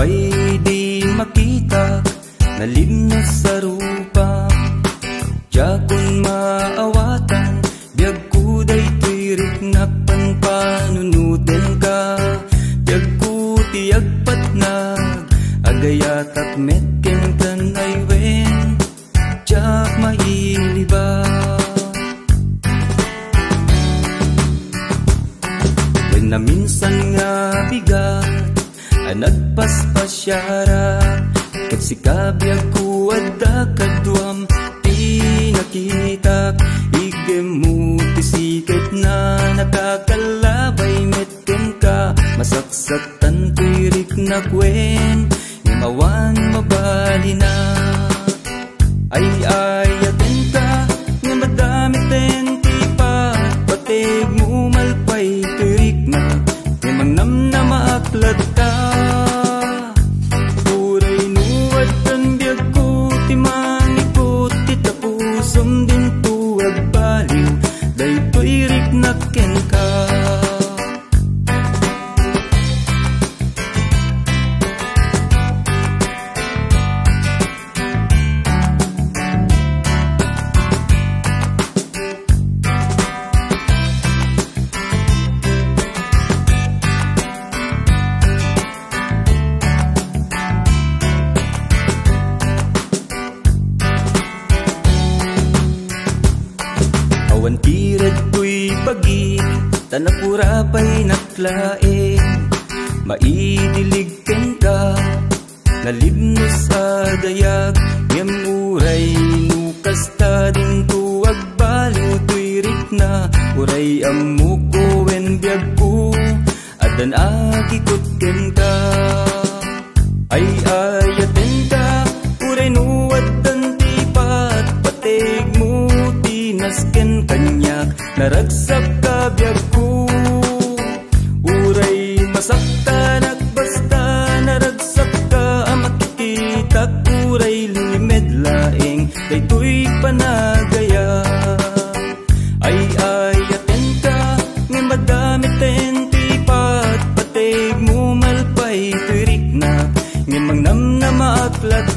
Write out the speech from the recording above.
pa'y di makita, nalimnos sa rupa. Yakon maawatan, biyag ko day tirik na panpanunuten ka. Biyag ko tiyagpat nag, agayatak metken tanay wen, jak mailiba. Wen na minsan nga bigat, nagpaspasyara, ket si kabiyag ko adda kadwam, nakita igemuti siket na nakakalabay metken ka. Masaksatan tirik na kwen, imawan mabali na. Ay ayaten ka, nga madami tentipa, pateg mo malpay tirik na, imang nam na maaklat ka. Uray nuwad kan biyag ko, timang ikot titapusom din tuwag baliw, day tuirik na ken ka. Awan tired ko'y pagi, tanapura pa'y naklain, maidilig ken ka, nalibnos sa dayag, ngem uray nukas ta din tuwag baliw tuirik na. Uray amuko wen biyag ko, adan agikot ken ka. Ay ayaten ka, uray nuwad tan tipat, pateg mo nasken kanyak, naragsak ka biyag ko. Uray masakta nagbasta, naragsak ka makikita. Uray lumimed laeng, daytoy panagaya. Ay ayaten ka, nga madami tentipat, pateg mo malpay tuirik na, nga mangnam na maaklat